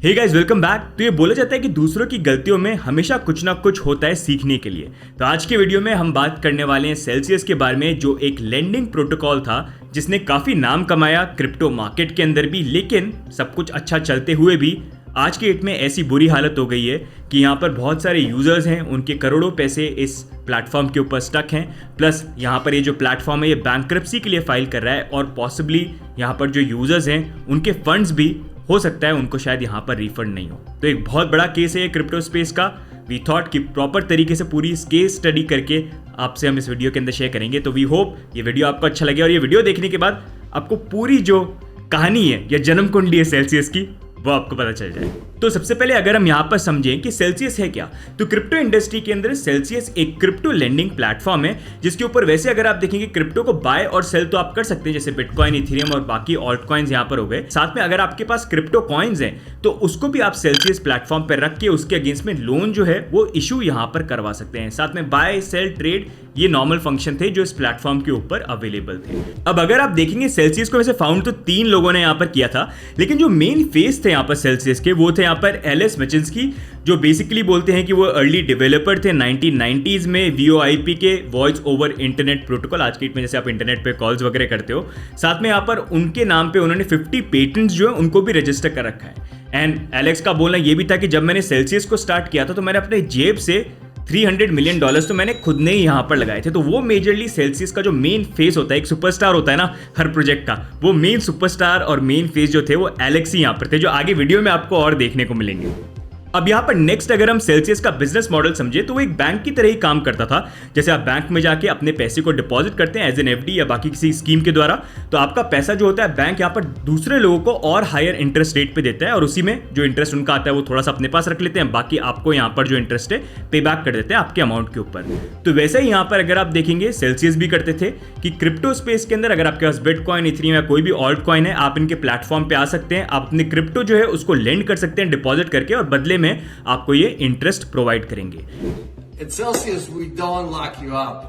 Hey guys, welcome back. तो ये बोला जाता है कि दूसरों की गलतियों में हमेशा कुछ ना कुछ होता है सीखने के लिए। तो आज के वीडियो में हम बात करने वाले हैं सेल्सियस के बारे में, जो एक लेंडिंग प्रोटोकॉल था जिसने काफ़ी नाम कमाया क्रिप्टो मार्केट के अंदर भी। लेकिन सब कुछ अच्छा चलते हुए भी आज के डेट में ऐसी बुरी हालत हो गई है कि यहाँ पर बहुत सारे यूज़र्स हैं, उनके करोड़ों पैसे इस प्लेटफॉर्म के ऊपर स्टक हैं। प्लस यहाँ पर ये जो प्लेटफॉर्म है ये बैंक्रप्सी के लिए फाइल कर रहा है और पॉसिबली यहाँ पर जो यूज़र्स हैं उनके फंड्स भी हो सकता है उनको शायद यहाँ पर रिफंड नहीं हो। तो एक बहुत बड़ा केस है ये क्रिप्टो स्पेस का। वी थॉट कि प्रॉपर तरीके से पूरी केस स्टडी करके आपसे हम इस वीडियो के अंदर शेयर करेंगे। तो वी होप ये वीडियो आपको अच्छा लगे और ये वीडियो देखने के बाद आपको पूरी जो कहानी है या जन्म कुंडली है सेल्सियस की वो आपको पता चल जाए। तो सबसे पहले अगर हम यहाँ पर समझें कि सेल्सियस है क्या, तो क्रिप्टो इंडस्ट्री के अंदर सेल्सियस एक क्रिप्टो लेंडिंग प्लेटफॉर्म है जिसके ऊपर वैसे अगर आप देखेंगे क्रिप्टो को बाय और सेल तो आप कर सकते हैं, जैसे बिटकॉइन, इथेरियम और बाकी ऑल्ट कॉइन्स यहाँ पर हो गए। साथ में अगर आपके पास क्रिप्टो कॉइन्स हैं तो उसको भी आप सेल्सियस प्लेटफॉर्म पर रख के उसके अगेंस्ट में लोन जो है वो इशू यहाँ पर करवा सकते हैं। साथ में बाय सेल ट्रेड ये नॉर्मल फंक्शन थे जो इस प्लेटफॉर्म के ऊपर अवेलेबल थे। अब अगर आप देखेंगे सेल्सियस को वैसे फाउंड तो 3 लोगों ने यहाँ पर किया था, लेकिन जो मेन फेस थे यहाँ पर सेल्सियस के वो थे यहाँ पर एलिस मैचिंस्की, जो बेसिकली बोलते हैं कि वो अर्ली डेवलपर थे 1990s में VoIP के वॉइस ओवर इंटरनेट प्रोटोकॉल। आज की डेट में जैसे आप इंटरनेट पे कॉल्स वगैरह करते हो, साथ में यहाँ पर उनके नाम पे उन्होंने 50 पेटेंट्स जो है उनको भी रजिस्टर कर रखा है। एंड एलेक्स का बोलना ये भी था कि जब मैंने सेल्सियस को स्टार्ट किया था तो मैंने अपने जेब से $300 मिलियन तो मैंने खुद ने ही यहाँ पर लगाए थे। तो वो मेजरली सेल्सियस का जो मेन फेस होता है, एक सुपरस्टार होता है ना हर प्रोजेक्ट का, वो मेन सुपरस्टार और मेन फेस जो थे वो एलेक्स ही यहाँ पर थे, जो आगे वीडियो में आपको और देखने को मिलेंगे। अब यहाँ पर नेक्स्ट अगर हम सेल्सियस का बिजनेस मॉडल समझे तो वो एक बैंक की तरह ही काम करता था। जैसे आप बैंक में जाके अपने पैसे को डिपॉजिट करते हैं एज एन FD या बाकी किसी स्कीम के द्वारा, तो आपका पैसा जो होता है बैंक यहाँ पर दूसरे लोगों को और हायर इंटरेस्ट रेट पे देता है और उसी में जो इंटरेस्ट उनका आता है वो थोड़ा सा अपने पास रख लेते हैं, बाकी आपको यहाँ पर जो इंटरेस्ट है पे बैक कर देते हैं आपके अमाउंट के ऊपर। तो वैसे ही यहाँ पर अगर आप देखेंगे सेल्सियस भी करते थे कि क्रिप्टो स्पेस के अंदर अगर आपके पास बिटकॉइन, इथेरियम या कोई भी ऑल्ट कॉइन है, आप इनके प्लेटफॉर्म पे आ सकते हैं, आप अपने क्रिप्टो जो है उसको लेंड कर सकते हैं डिपॉजिट करके और बदले में आपको ये इंटरेस्ट प्रोवाइड करेंगे। At Celsius, we don't lock you up.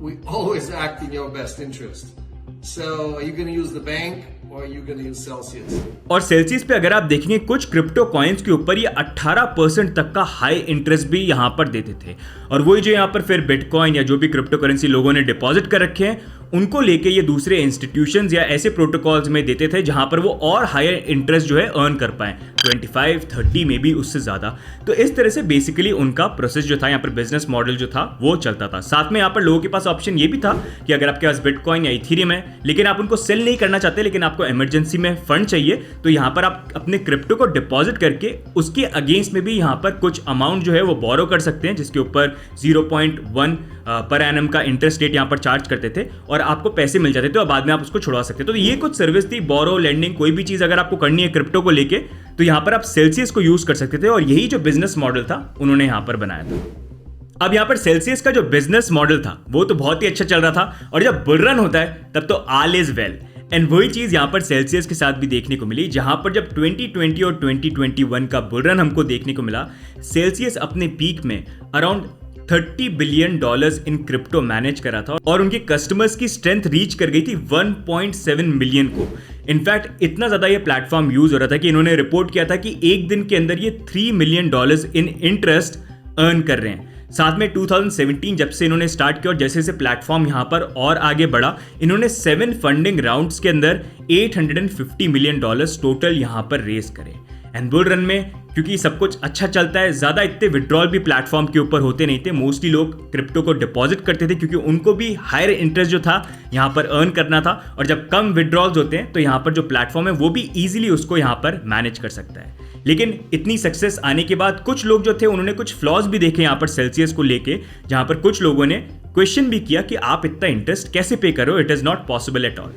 We always act in your best interest. So, are you going to use the bank or are you going to use Celsius? और Celsius पे अगर आप देखेंगे कुछ crypto coins के ऊपर ये 18% तक का हाई इंटरेस्ट भी यहाँ पर देते थे। और वही जो यहाँ पर फिर बिटकॉइन या जो भी क्रिप्टो करेंसी लोगों ने डिपॉजिट कर रखे हैं उनको लेके ये दूसरे इंस्टीट्यूशंस या ऐसे प्रोटोकॉल्स में देते थे जहां पर वो और हायर इंटरेस्ट जो है अर्न कर पाए, 25-30 में भी उससे ज्यादा। तो इस तरह से बेसिकली उनका प्रोसेस जो था यहाँ पर बिजनेस मॉडल जो था वो चलता था। साथ में यहाँ पर लोगों के पास ऑप्शन ये भी था कि अगर आपके पास बिटकॉइन या इथेरियम है लेकिन आप उनको सेल नहीं करना चाहते, लेकिन आपको इमरजेंसी में फंड चाहिए, तो यहाँ पर आप अपने क्रिप्टो को डिपॉजिट करके उसके अगेंस्ट में भी यहाँ पर कुछ अमाउंट जो है वो बोरो कर सकते हैं, जिसके ऊपर 0.1 पर एनम का इंटरेस्ट रेट यहाँ पर चार्ज करते थे और आपको पैसे मिल जाते थे और बाद में आप उसको छुड़वा सकते थे। तो ये कुछ सर्विस थी, बोरो, लेंडिंग, कोई भी चीज अगर आपको करनी है क्रिप्टो को लेके तो यहाँ पर आप सेल्सियस को यूज कर सकते थे और यही जो बिजनेस मॉडल था उन्होंने यहाँ पर बनाया था। अब यहाँ पर सेल्सियस का जो बिजनेस मॉडल था वो तो बहुत ही अच्छा चल रहा था और जब बुल रन होता है तब तो ऑल इज वेल। एंड वही चीज यहाँ पर सेल्सियस के साथ भी देखने को मिली, जहां पर जब 2020 और 2021 का बुल रन हमको देखने को मिला, सेल्सियस अपने पीक में around $30 billion in crypto manage करा था और उनके कस्टमर्स की स्ट्रेंथ रीच कर गई थी 1.7 मिलियन को। इनफैक्ट इतना ज्यादा ये प्लेटफॉर्म यूज हो रहा था कि इन्होंने रिपोर्ट किया था कि एक दिन के अंदर ये $3 मिलियन इन इंटरेस्ट अर्न कर रहे हैं। साथ में 2017 जब से इन्होंने स्टार्ट किया और जैसे जैसे प्लेटफॉर्म यहाँ पर और आगे बढ़ा, इन्होंने 7 फंडिंग राउंड्स के अंदर $850 मिलियन टोटल यहाँ पर रेस करे। एंड बुल रन में क्योंकि सब कुछ अच्छा चलता है, ज्यादा इतने विड्रॉल भी प्लेटफॉर्म के ऊपर होते नहीं थे, मोस्टली लोग क्रिप्टो को डिपॉजिट करते थे क्योंकि उनको भी हायर इंटरेस्ट जो था यहाँ पर अर्न करना था। और जब कम विड्रॉल्स होते हैं तो यहाँ पर जो प्लेटफॉर्म है वो भी इजीली उसको यहाँ पर मैनेज कर सकता है। लेकिन इतनी सक्सेस आने के बाद कुछ लोग जो थे उन्होंने कुछ फ्लॉज भी देखे यहाँ पर सेल्सियस को लेके, जहां पर कुछ लोगों ने क्वेश्चन भी किया कि आप इतना इंटरेस्ट कैसे पे करो, it is not possible at all.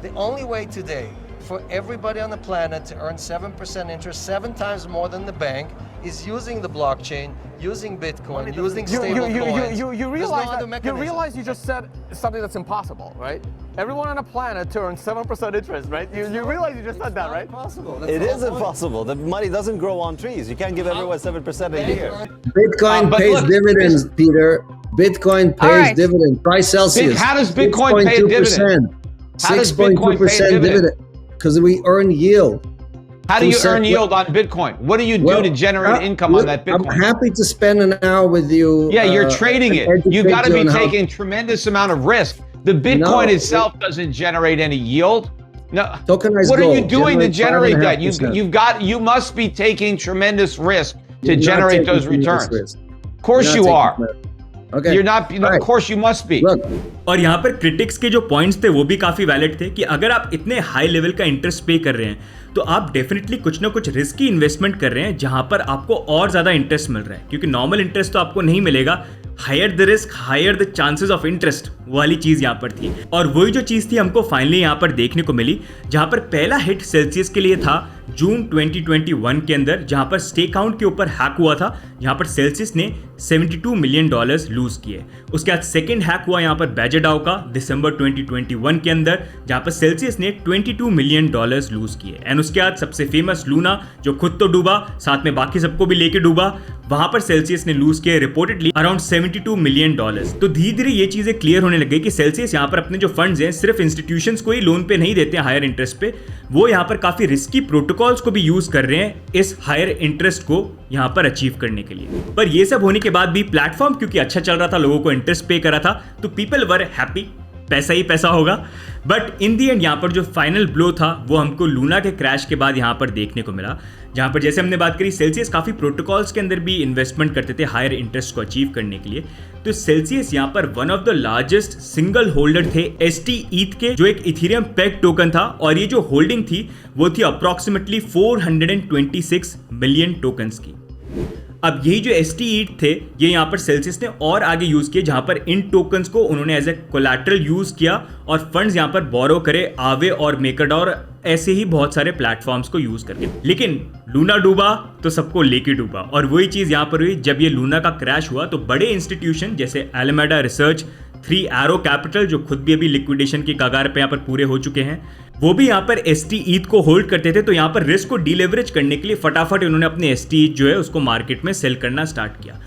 The only way today for everybody on the planet to earn 7% interest, 7 times more than the bank, is using the blockchain, using Bitcoin, using stable coins. You realize you just said something that's impossible, right? Everyone on the planet to earn 7% interest, right? You realize you just said that, right? Impossible. It is impossible. The money doesn't grow on trees. You can't give everyone 7% a year. Bitcoin pays dividends, Peter. Bitcoin pays dividends. Try Celsius. How does Bitcoin pay a dividend? How does Bitcoin pay a dividend? Because we earn yield. How do you earn yield on Bitcoin? What do you do to generate income on that Bitcoin? I'm happy to spend an hour with you. Yeah, you're trading it. You got to be taking tremendous amount of risk. The Bitcoin itself doesn't generate any yield. No. Tokenized what are you gold doing to generate that? 5.5%. You must be taking tremendous risk to generate those returns. Of course you are. Okay. You're not, of course you must be. Look. और यहाँ पर critics के जो points थे वो भी काफी valid थे कि अगर आप इतने हाई लेवल का इंटरेस्ट पे कर रहे हैं तो आप डेफिनेटली कुछ ना कुछ रिस्की इन्वेस्टमेंट कर रहे हैं जहां पर आपको और ज्यादा इंटरेस्ट मिल रहा है, क्योंकि नॉर्मल इंटरेस्ट तो आपको नहीं मिलेगा। Higher the risk higher the chances of interest वाली चीज यहाँ पर थी, और वही जो चीज थी हमको फाइनली यहाँ पर देखने को मिली, जहां पर पहला हिट सेल्सियस के लिए था जून 2021 के अंदर, जहां पर स्टेक अकाउंट के ऊपर हैक हुआ था, जहां पर सेल्सियस ने $72 मिलियन लूज किए। उसके बाद सेकंड हैक हुआ यहाँ पर बैजरडाओ का दिसंबर 2021 के अंदर, जहां पर सेल्सियस ने $22 मिलियन लूज किए। एंड उसके बाद सबसे फेमस लूना, जो खुद तो डूबा साथ में बाकी सबको भी लेके डूबा, वहां पर सेल्सियस ने लूज किए रिपोर्टेडली अराउंड $72 मिलियन। तो धीरे धीरे ये चीजें क्लियर होने लग गई कि सेल्सियस यहाँ पर अपने जो फंड्स हैं सिर्फ इंस्टीट्यूशंस को ही लोन पे नहीं देते हैं हायर इंटरेस्ट पे, वो यहाँ पर काफी रिस्की प्रोटोकॉल्स को भी यूज कर रहे हैं इस हायर इंटरेस्ट को यहाँ पर अचीव करने के लिए। पर ये सब होने के बाद भी प्लेटफॉर्म क्योंकि अच्छा चल रहा था, लोगों को इंटरेस्ट पे करा था, तो पीपल वर हैप्पी, पैसा ही पैसा होगा। बट इन दी एंड यहाँ पर जो फाइनल ब्लो था वो हमको लूना के क्रैश के बाद यहाँ पर देखने को मिला, जहाँ पर जैसे हमने बात करी सेल्सियस काफ़ी प्रोटोकॉल्स के अंदर भी इन्वेस्टमेंट करते थे हायर इंटरेस्ट को अचीव करने के लिए। तो सेल्सियस यहाँ पर one of the largest single holder थे ST-ETH के, जो एक इथेरियम पेग टोकन था, और ये जो होल्डिंग थी वो थी अप्रॉक्सीमेटली 426 मिलियन टोकन्स की। अब यही जो ST-ETH थे ये यहाँ पर सेल्सियस ने और आगे यूज किए, जहां पर इन टोकन्स को उन्होंने एज ए कोलैटरल यूज किया और फंड्स यहाँ पर बोरो करे आवे और मेकरडॉर, ऐसे ही बहुत सारे प्लेटफॉर्म्स को यूज करके। लेकिन लूना डूबा तो सबको लेके डूबा, और वही चीज यहाँ पर हुई जब ये लूना का क्रैश हुआ तो बड़े इंस्टीट्यूशन जैसे एलेमेडा रिसर्च, 3 Arrow कैपिटल, जो खुद भी अभी लिक्विडेशन की कगार पे यहाँ पर पूरे हो चुके हैं, वो भी यहाँ पर ST-ETH को होल्ड करते थे। तो यहाँ पर रिस्क को डीलेवरेज करने के लिए फटाफट उन्होंने अपने ST-ETH जो है उसको मार्केट में सेल करना स्टार्ट किया।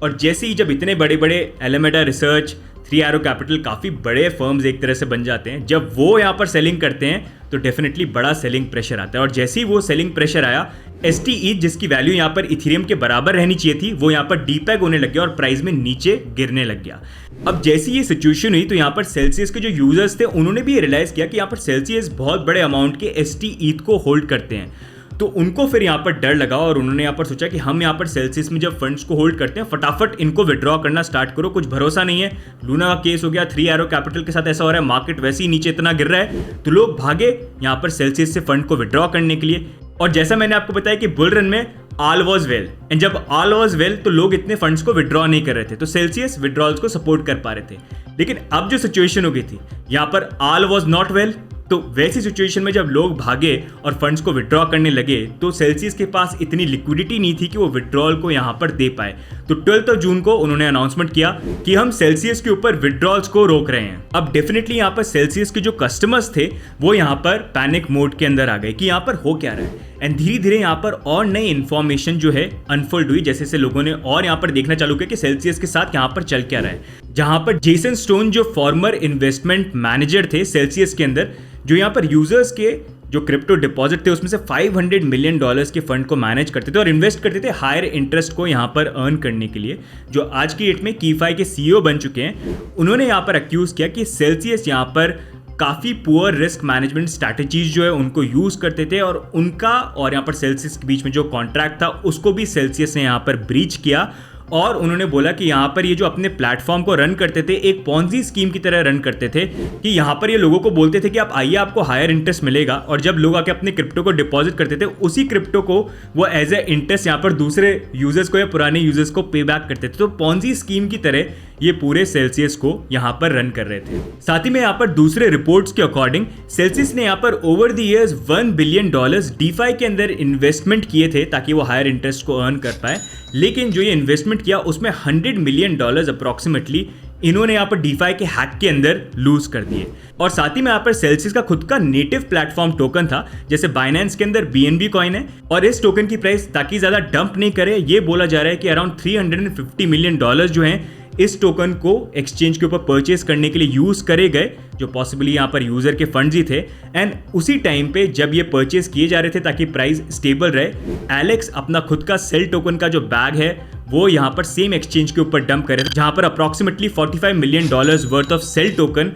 और जैसे ही जब इतने बड़े बड़े एलेमेडा रिसर्च, 3 Arrow कैपिटल, काफ़ी बड़े फर्म्स एक तरह से बन जाते हैं, जब वो यहाँ पर सेलिंग करते हैं तो डेफिनेटली बड़ा सेलिंग प्रेशर आता है। और जैसे ही वो सेलिंग प्रेशर आया, ST-ETH जिसकी वैल्यू यहाँ पर इथेरियम के बराबर रहनी चाहिए थी, वो यहाँ पर डीपैग होने लग गया और प्राइस में नीचे गिरने लग गया। अब जैसी ये सिचुएशन हुई तो यहाँ पर सेल्सियस के जो यूजर्स थे उन्होंने भी रियलाइज किया कि यहाँ पर सेल्सियस बहुत बड़े अमाउंट के ST-ETH को होल्ड करते हैं, तो उनको फिर यहाँ पर डर लगा और उन्होंने यहाँ पर सोचा कि हम यहाँ पर सेल्सियस में जब फंड्स को होल्ड करते हैं फटाफट इनको विड्रॉ करना स्टार्ट करो, कुछ भरोसा नहीं है। लूना का केस हो गया, 3 Arrow कैपिटल के साथ ऐसा हो रहा है, मार्केट वैसे ही नीचे इतना गिर रहा है, तो लोग भागे यहाँ पर सेल्सियस से फंड को विड्रॉ करने के लिए। और जैसा मैंने आपको बताया कि बुल रन में ऑल वाज वेल, एंड जब ऑल वाज वेल तो लोग इतने फंड्स को विड्रॉ नहीं कर रहे थे, तो सेल्सियस विड्रॉल्स को सपोर्ट कर पा रहे थे। लेकिन अब जो सिचुएशन हो गई थी यहाँ पर ऑल वाज नॉट वेल, तो वैसी सिचुएशन में जब लोग भागे और फंड्स को विड्रॉ करने लगे तो सेल्सियस के पास इतनी लिक्विडिटी नहीं थी कि वो विड्रॉल को यहाँ पर दे पाए। तो 12 जून को उन्होंने अनाउंसमेंट किया कि हम सेल्सियस के ऊपर विड्रॉल्स को रोक रहे हैं। अब डेफिनेटली यहाँ पर सेल्सियस के जो कस्टमर्स थे वो यहाँ पर पैनिक मोड के अंदर आ गए कि यहाँ पर हो क्या रहा है। एंड धीरे धीरे यहाँ पर और नई इन्फॉर्मेशन जो है अनफोल्ड हुई, जैसे से लोगों ने और यहाँ पर देखना चालू किया कि सेल्सियस के साथ यहाँ पर चल क्या रहा है। जहां पर जेसन स्टोन जो फॉर्मर इन्वेस्टमेंट मैनेजर थे सेल्सियस के अंदर, जो यहाँ पर यूजर्स के जो क्रिप्टो डिपॉजिट थे उसमें से $500 मिलियन के फंड को मैनेज करते थे और इन्वेस्ट करते थे हायर इंटरेस्ट को यहाँ पर अर्न करने के लिए, जो आज की डेट में कीफाई के CEO बन चुके हैं। उन्होंने यहाँ पर अक्यूज किया कि सेल्सियस यहाँ पर काफ़ी पुअर रिस्क मैनेजमेंट स्ट्रैटेजीज जो है उनको यूज़ करते थे, और उनका और यहाँ पर सेल्सियस के बीच में जो कॉन्ट्रैक्ट था उसको भी सेल्सियस ने यहाँ पर ब्रीच किया। और उन्होंने बोला कि यहाँ पर ये जो अपने प्लेटफॉर्म को रन करते थे एक पॉन्जी स्कीम की तरह रन करते थे, कि यहाँ पर ये लोगों को बोलते थे कि आप आइए आपको हायर इंटरेस्ट मिलेगा, और जब लोग आके अपने क्रिप्टो को डिपॉजिट करते थे उसी क्रिप्टो को वो एज ए इंटरेस्ट यहाँ पर दूसरे यूजर्स को या पुराने यूजर्स को पे बैक करते थे। तो पॉन्जी स्कीम की तरह ये पूरे सेल्सियस को यहाँ पर रन कर रहे थे। साथ ही में यहाँ पर दूसरे रिपोर्ट्स के अकॉर्डिंग सेल्सियस ने यहाँ पर over the years $1 billion DeFi के अंदर इन्वेस्टमेंट किए थे ताकि वो हायर इंटरेस्ट को अर्न कर पाए। लेकिन जो ये इन्वेस्टमेंट किया उसमें $100 मिलियन अप्रॉक्सीमेटली इन्होंने यहाँ पर डीफाई के हैक के अंदर लूज कर दिए। और साथ ही में यहाँ पर सेल्सियस का खुद का नेटिव प्लेटफॉर्म टोकन था, जैसे बाइनेंस के अंदर BNB कॉइन है, और इस टोकन की प्राइस ताकि ज्यादा डंप नहीं करे, ये बोला जा रहा है कि अराउंड $350 मिलियन जो हैं इस टोकन को एक्सचेंज के ऊपर परचेस करने के लिए यूज करे गए, जो पॉसिबली यहाँ पर यूजर के फंड्स ही थे। एंड उसी टाइम पे जब ये परचेस किए जा रहे थे ताकि प्राइस स्टेबल रहे, एलेक्स अपना खुद का सेल टोकन का जो बैग है वो यहाँ पर सेम एक्सचेंज के ऊपर डंप करे, जहां पर approximately $45 million worth of sale token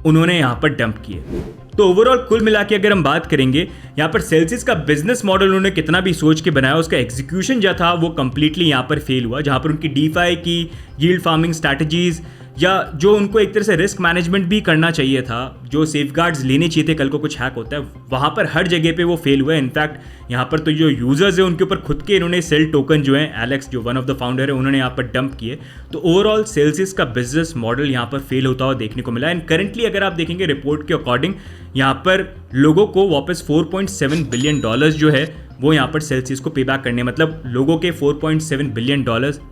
उन्होंने यहाँ पर डंप किए। तो ओवरऑल कुल मिला के अगर हम बात करेंगे, यहाँ पर सेल्सियस का बिजनेस मॉडल उन्होंने कितना भी सोच के बनाया, उसका एग्जीक्यूशन जो था वो कंप्लीटली यहाँ पर फेल हुआ। जहाँ पर उनकी डीफाई की यील्ड फार्मिंग स्ट्रैटेजीज या जो उनको एक तरह से रिस्क मैनेजमेंट भी करना चाहिए था, जो सेफगार्ड्स लेने चाहिए थे कल को कुछ हैक होता है, वहाँ पर हर जगह पे वो फेल हुआ है। इनफैक्ट यहाँ पर तो जो यूजर्स है उनके ऊपर खुद के इन्होंने सेल टोकन जो है, एलेक्स जो वन ऑफ द फाउंडर है, उन्होंने यहाँ पर डंप किए। तो ओवरऑल सेल्सियस का बिजनेस मॉडल यहाँ पर फेल होता हुआ देखने को मिला। एंड करंटली अगर आप देखेंगे रिपोर्ट के अकॉर्डिंग, यहाँ पर लोगों को वापस $4.7 बिलियन जो है वो यहाँ पर सेल्सियस को पे बैक करने, मतलब लोगों के $4.7 बिलियन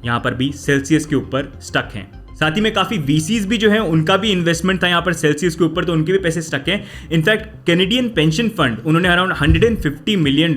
यहाँ पर भी सेल्सियस के ऊपर स्टक हैं। साथ ही में काफी वीसीज भी जो है उनका भी इन्वेस्टमेंट था यहाँ पर सेल्सियस के ऊपर, तो उनके भी पैसे स्टक हैं। इनफैक्ट कैनेडियन पेंशन फंड उन्होंने अराउंड $150 मिलियन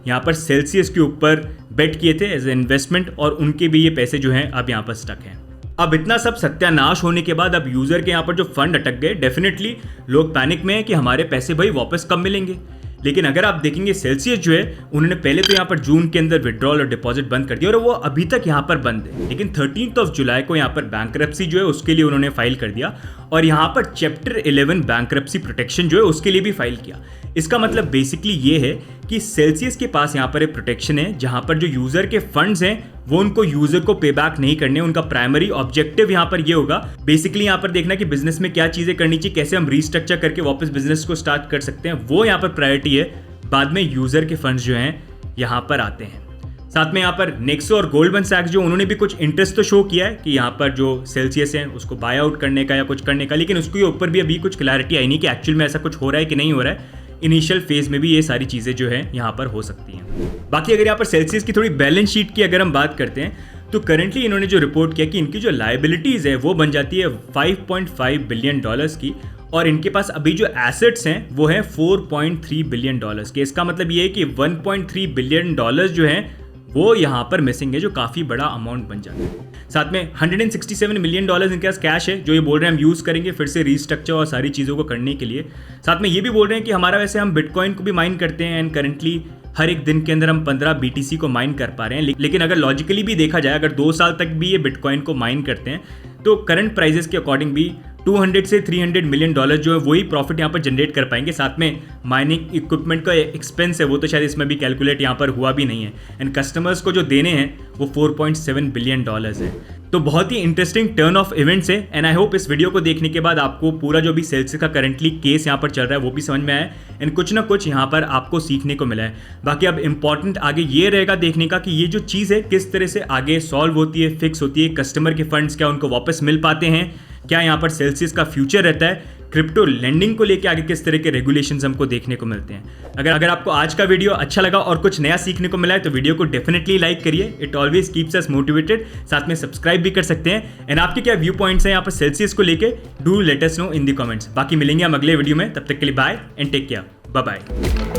यहाँ पर सेल्सियस के ऊपर बेट किए थे एज ए इन्वेस्टमेंट, और उनके भी ये पैसे जो हैं अब यहाँ पर स्टक हैं। अब इतना सब सत्यानाश होने के बाद अब यूजर के यहाँ पर जो फंड अटक गए, डेफिनेटली लोग पैनिक में है कि हमारे पैसे भाई वापस कब मिलेंगे। लेकिन अगर आप देखेंगे सेल्सियस जो है, उन्होंने पहले तो यहाँ पर जून के अंदर विड्रॉल और डिपॉजिट बंद कर दिया और वो अभी तक यहाँ पर बंद है। लेकिन 13 जुलाई को यहाँ पर बैंकरप्सी जो है उसके लिए उन्होंने फाइल कर दिया, और यहाँ पर चैप्टर 11 बैंकरप्सी प्रोटेक्शन जो है उसके लिए भी फाइल किया। इसका मतलब बेसिकली ये है कि सेल्सियस के पास यहाँ पर एक प्रोटेक्शन है, जहाँ पर जो यूजर के फंड्स हैं वो उनको यूजर को पे बैक नहीं करने। उनका प्राइमरी ऑब्जेक्टिव यहाँ पर ये होगा बेसिकली यहाँ पर देखना कि बिजनेस में क्या चीजें करनी चाहिए, कैसे हम रीस्ट्रक्चर करके वापस बिजनेस को स्टार्ट कर सकते हैं, वो यहाँ पर प्रायोरिटी है। बाद में यूजर के फंड्स जो हैं यहाँ पर आते हैं। साथ में यहाँ पर नेक्सो और गोल्डमैन सैक्स जो उन्होंने भी कुछ इंटरेस्ट तो शो किया है कि यहाँ पर जो सेल्सियस है उसको बाय आउट करने का या कुछ करने का, लेकिन उसके ऊपर भी अभी कुछ क्लैरिटी आई नहीं कि एक्चुअल में ऐसा कुछ हो रहा है कि नहीं हो रहा है। इनिशियल फेज में भी ये सारी चीजें जो है यहाँ पर हो सकती हैं। बाकी अगर यहाँ पर सेल्सियस की थोड़ी बैलेंस शीट की अगर हम बात करते हैं, तो करंटली इन्होंने जो रिपोर्ट किया कि इनकी जो लायबिलिटीज है वो बन जाती है $5.5 बिलियन की, और इनके पास अभी जो एसेट्स हैं वो है $4.3 बिलियन के। इसका मतलब ये है कि $1.3 बिलियन जो है वो यहाँ पर मिसिंग है, जो काफी बड़ा अमाउंट बन जाता है। साथ में $167 मिलियन इनके पास कैश है, जो ये बोल रहे हैं हम यूज करेंगे फिर से रीस्ट्रक्चर और सारी चीजों को करने के लिए। साथ में ये भी बोल रहे हैं कि हमारा वैसे हम बिटकॉइन को भी माइन करते हैं एंड करंटली हर एक दिन के अंदर हम 15 BTC को माइन कर पा रहे हैं। लेकिन अगर लॉजिकली भी देखा जाए, अगर 2 साल तक भी ये बिटकॉइन को माइन करते हैं तो करंट प्राइजेस के अकॉर्डिंग भी 200 से 300 मिलियन जो है वही प्रॉफिट यहाँ पर जनरेट कर पाएंगे। साथ में माइनिंग इक्विपमेंट का एक्सपेंस है वो तो शायद इसमें भी कैलकुलेट यहाँ पर हुआ भी नहीं है, एंड कस्टमर्स को जो देने हैं वो $4.7 बिलियन है। तो बहुत ही इंटरेस्टिंग टर्न ऑफ इवेंट्स है, एंड आई होप इस वीडियो को देखने के बाद आपको पूरा जो भी सेल्सियस का करंटली केस यहाँ पर चल रहा है वो भी समझ में आया, एंड कुछ ना कुछ यहाँ पर आपको सीखने को मिला है। बाकी अब इंपॉर्टेंट आगे ये रहेगा देखने का कि ये जो चीज़ है किस तरह से आगे सॉल्व होती है, फिक्स होती है, कस्टमर के फंड्स क्या उनको वापस मिल पाते हैं, क्या यहाँ पर सेल्सियस का फ्यूचर रहता है, क्रिप्टो लेंडिंग को लेके आगे किस तरह के रेगुलेशंस हमको देखने को मिलते हैं। अगर आपको आज का वीडियो अच्छा लगा और कुछ नया सीखने को मिला है तो वीडियो को डेफिनेटली लाइक करिए, it always keeps us motivated. साथ में सब्सक्राइब भी कर सकते हैं, एंड आपके क्या व्यू पॉइंट्स हैं यहाँ पर सेल्सियस को लेके, do let us know in the comments. बाकी मिलेंगे हम अगले वीडियो में, तब तक के लिए bye and take care, bye bye.